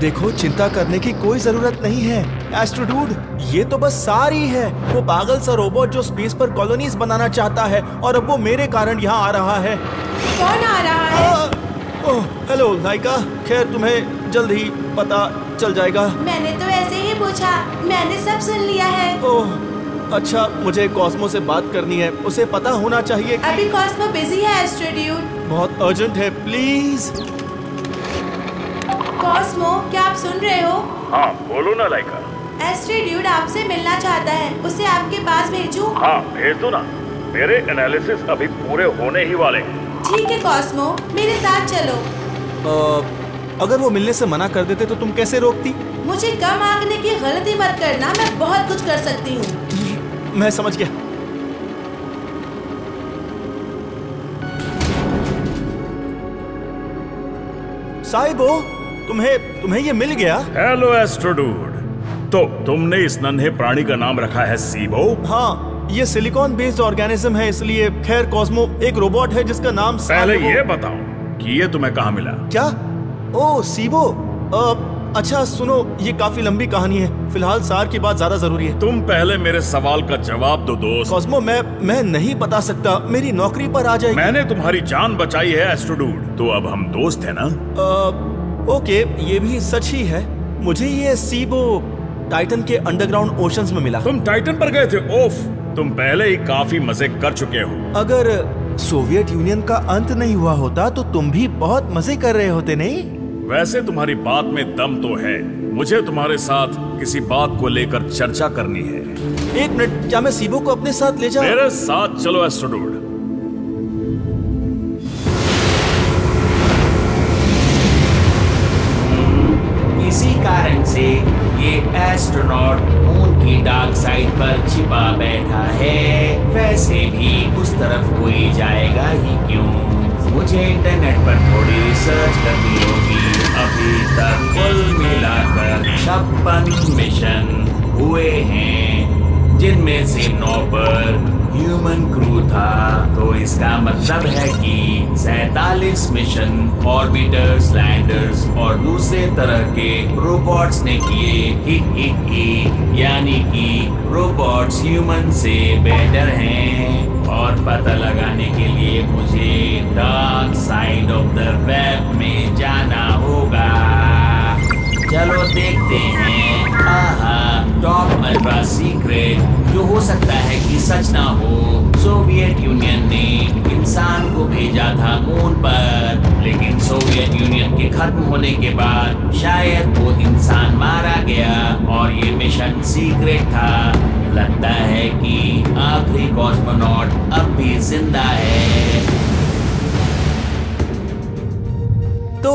देखो, चिंता करने की कोई जरूरत नहीं है एस्ट्रोडूड, ये तो बस सारी है। वो पागल सा रोबोट जो स्पेस पर कॉलोनीज बनाना चाहता है और अब वो मेरे कारण यहाँ आ रहा है। कौन आ रहा है? ओह, हेलो लाइका। खैर, तुम्हें जल्द ही पता चल जाएगा। मैंने तो ऐसे ही पूछा, मैंने सब सुन लिया है। ओह अच्छा, मुझे कॉस्मो से बात करनी है, उसे पता होना चाहिए कि... अभी कॉस्मो बिजी है एस्ट्रोड्यूड। बहुत अर्जेंट है, प्लीज। कॉस्मो, क्या आप सुन रहे हो? हाँ बोलो ना लाइका। एस्ट्रोड्यूड आपसे मिलना चाहता है, उसे आपके पास भेजूं? हाँ भेज दो ना, मेरे एनालिसिस अभी पूरे होने ही वाले हैं। ठीक है कॉस्मो, मेरे साथ चलो। अगर वो मिलने से मना कर देते तो तुम कैसे रोकती? मुझे कम आंकने की गलती मत करना, मैं बहुत कुछ कर सकती हूँ। मैं समझ गया। साइबो, तुम्हें ये मिल गया? हेलो एस्ट्रोडूड, तो तुमने इस नन्हे प्राणी का नाम रखा है सीबो? हाँ, ये सिलिकॉन बेस्ड ऑर्गेनिज्म है इसलिए। खैर कॉस्मो एक रोबोट है जिसका नाम... पहले ये बताओ कि ये तुम्हें कहाँ मिला? क्या? ओह सीबो, अच्छा सुनो, ये काफी लंबी कहानी है, फिलहाल सार की बात ज्यादा जरूरी है। तुम पहले मेरे सवाल का जवाब दो दोस्त। कॉस्मो, मैं नहीं बता सकता, मेरी नौकरी पर आ जाएगी। मैंने तुम्हारी जान बचाई है एस्ट्रोडूड, तो अब हम दोस्त हैं ना? ओके, ये भी सच ही है। मुझे ये सीबो टाइटन के अंडरग्राउंड ओशंस में मिला। तुम टाइटन पर गए थे? ओफ, तुम पहले ही काफी मजे कर चुके हो। अगर सोवियत यूनियन का अंत नहीं हुआ होता तो तुम भी बहुत मजे कर रहे होते, नहीं? वैसे तुम्हारी बात में दम तो है, मुझे तुम्हारे साथ किसी बात को लेकर चर्चा करनी है। एक मिनट, क्या मैं सीबो को अपने साथ ले जाऊं? मेरे साथ चलो एस्ट्रोडूड। इसी कारण से ये एस्ट्रोनॉट मून की डार्क साइड पर छिपा बैठा है। वैसे भी उस तरफ कोई जाएगा ही क्यों? मुझे इंटरनेट पर थोड़ी रिसर्च करनी होगी। अभी तक कुल मिलाकर 56 मिशन हुए हैं, जिनमें से 9 पर ह्यूमन क्रू था। तो इसका मतलब है कि 47 मिशन ऑर्बिटर्स, लैंडर्स और दूसरे तरह के रोबोट्स ने किए। यानी कि रोबोट्स ह्यूमन से बेहतर हैं। और पता लगाने के लिए मुझे dark side of the web में जाना होगा। चलो देखते हैं। टॉप अल्ट्रा सीक्रेट, जो हो सकता है कि सच ना हो। सोवियत यूनियन ने इंसान को भेजा था मून पर, लेकिन सोवियत यूनियन के खत्म होने के बाद शायद वो इंसान मारा गया और ये मिशन सीक्रेट था। लगता है कि आखिरी कॉस्मोनॉट अब भी जिंदा है। तो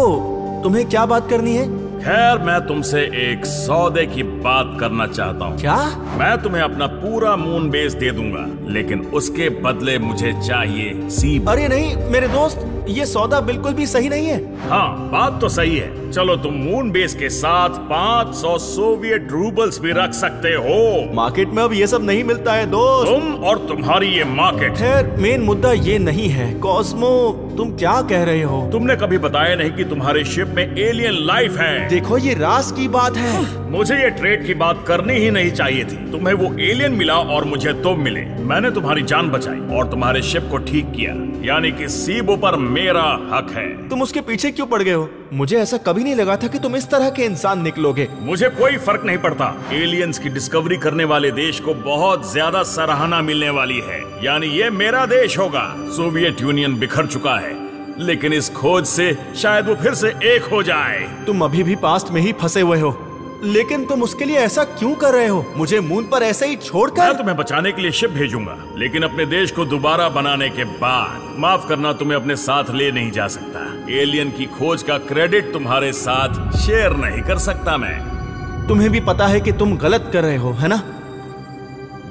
तुम्हें क्या बात करनी है? खैर, मैं तुमसे एक सौदे की बात करना चाहता हूँ। क्या? मैं तुम्हें अपना पूरा मून बेस दे दूंगा, लेकिन उसके बदले मुझे चाहिए सीबो। अरे नहीं मेरे दोस्त, ये सौदा बिल्कुल भी सही नहीं है। हाँ, बात तो सही है। चलो, तुम मून बेस के साथ 500 सोवियत रूबल्स भी रख सकते हो। मार्केट में अब ये सब नहीं मिलता है दोस्त। तुम और तुम्हारी ये मार्केट। खैर, मेन मुद्दा ये नहीं है। कॉस्मो, तुम क्या कह रहे हो? तुमने कभी बताया नहीं कि तुम्हारे शिप में एलियन लाइफ है। देखो, ये राज की बात है। मुझे ये ट्रेड की बात करनी ही नहीं चाहिए थी। तुम्हें वो एलियन मिला और मुझे तुम मिले। मैंने तुम्हारी जान बचाई और तुम्हारे शिप को ठीक किया, यानी कि सीबो पर मेरा हक है। तुम उसके पीछे क्यों पड़ गए हो? मुझे ऐसा कभी नहीं लगा था कि तुम इस तरह के इंसान निकलोगे। मुझे कोई फर्क नहीं पड़ता। एलियंस की डिस्कवरी करने वाले देश को बहुत ज्यादा सराहना मिलने वाली है, यानी ये मेरा देश होगा। सोवियत यूनियन बिखर चुका है, लेकिन इस खोज से शायद वो फिर से एक हो जाए। तुम अभी भी पास्ट में ही फंसे हुए हो, लेकिन तुम उसके लिए ऐसा क्यों कर रहे हो? मुझे मून पर ऐसे ही छोड़कर? मैं तुम्हें बचाने के लिए शिप भेजूंगा, लेकिन अपने देश को दोबारा बनाने के बाद। माफ करना, तुम्हें अपने साथ ले नहीं जा सकता। एलियन की खोज का क्रेडिट तुम्हारे साथ शेयर नहीं कर सकता मैं। तुम्हें भी पता है कि तुम गलत कर रहे हो, है ना?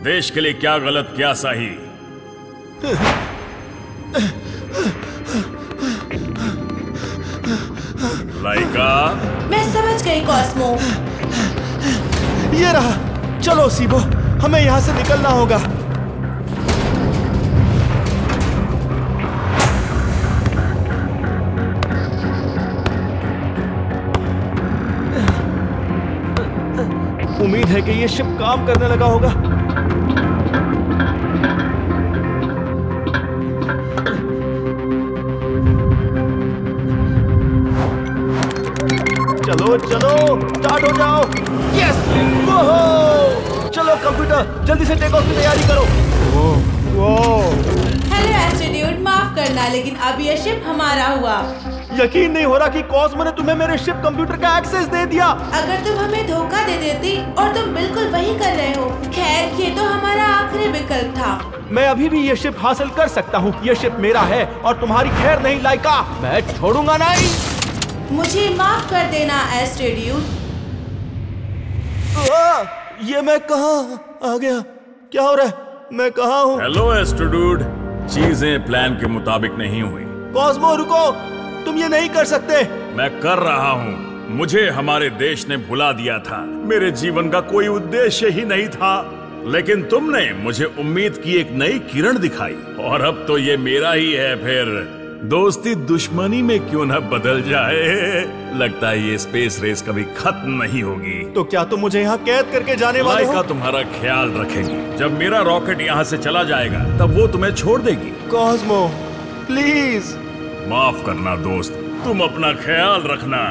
देश के लिए क्या गलत क्या सही? लाइका, मैं समझ गई कॉस्मो। ये रहा। चलो सीबो, हमें यहाँ से निकलना होगा। उम्मीद है कि ये शिप काम करने लगा होगा। चलो चलो स्टार्ट हो जाओ। यस, चलो कंप्यूटर जल्दी से टेक ऑफ की तैयारी करो। हेलो एस्ट्रोड्यूड, माफ करना लेकिन अब ये शिप हमारा हुआ। यकीन नहीं हो रहा कि कॉस्मो ने तुम्हें मेरे शिप कंप्यूटर का एक्सेस दे दिया। अगर तुम हमें धोखा दे देती, और तुम बिल्कुल वही कर रहे हो। खैर, ये तो हमारा आखिरी विकल्प था। मैं अभी भी ये शिप हासिल कर सकता हूँ। ये शिप मेरा है और तुम्हारी खैर नहीं लाइका। मैं छोड़ूंगा नहीं। मुझे माफ कर देना एस्ट्रोड्यूड। ये मैं कहाँ आ गया? क्या हो रहा है? मैं कहाँ हूँ? हेलो एस्ट्रोड्यूड, चीजें प्लान के मुताबिक नहीं हुई। कॉस्मो रुको, तुम ये नहीं कर सकते। मैं कर रहा हूँ। मुझे हमारे देश ने भुला दिया था। मेरे जीवन का कोई उद्देश्य ही नहीं था, लेकिन तुमने मुझे उम्मीद की एक नई किरण दिखाई, और अब तो ये मेरा ही है। फिर दोस्ती दुश्मनी में क्यों न बदल जाए। लगता है ये स्पेस रेस कभी खत्म नहीं होगी। तो क्या तुम मुझे यहाँ कैद करके जाने वाले हो? लाइका तुम्हारा ख्याल रखेगी। जब मेरा रॉकेट यहाँ से चला जाएगा तब वो तुम्हें छोड़ देगी। Cosmo please. माफ करना दोस्त, तुम अपना ख्याल रखना।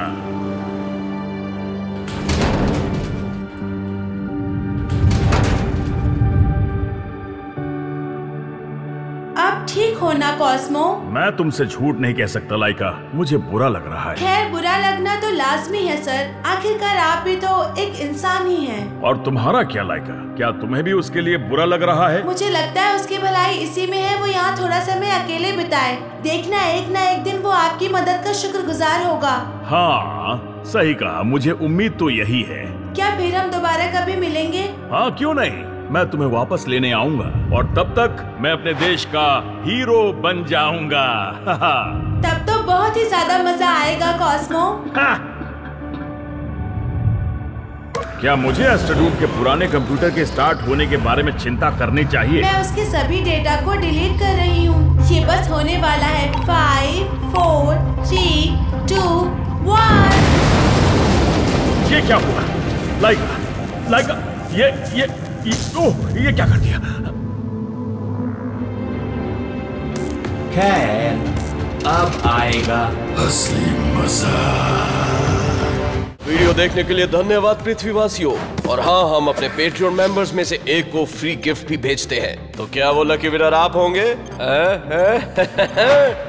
अब ठीक हो ना कॉस्मो? मैं तुमसे झूठ नहीं कह सकता लाइका, मुझे बुरा लग रहा है। खैर, बुरा लगना तो लाजमी है सर। आखिरकार आप भी तो एक इंसान ही हैं। और तुम्हारा क्या लाइका? क्या तुम्हें भी उसके लिए बुरा लग रहा है? मुझे लगता है उसकी भलाई इसी में है वो यहाँ थोड़ा समय अकेले बिताए। देखना एक ना एक दिन वो आपकी मदद का शुक्रगुजार होगा। हाँ सही कहा, मुझे उम्मीद तो यही है। क्या फिर हम दोबारा कभी मिलेंगे? हाँ क्यों नहीं, मैं तुम्हें वापस लेने आऊंगा, और तब तक मैं अपने देश का हीरो बन जाऊंगा। तब तो बहुत ही ज्यादा मजा आएगा कॉस्मो। क्या मुझे एस्ट्रोड्यूड के पुराने कंप्यूटर के स्टार्ट होने के बारे में चिंता करनी चाहिए? मैं उसके सभी डेटा को डिलीट कर रही हूँ। ये बस होने वाला है। 5, 4, 3, 2, 1। ये क्या हुआ? लाइका, ये क्या कर दिया? खैर, अब आएगा असली मजा। वीडियो देखने के लिए धन्यवाद पृथ्वीवासियों। और हाँ, हम अपने पेट्रियन मेंबर्स में से एक को फ्री गिफ्ट भी भेजते हैं। तो क्या वो लकी विनर आप होंगे?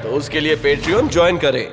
तो उसके लिए पेट्रियन ज्वाइन करें।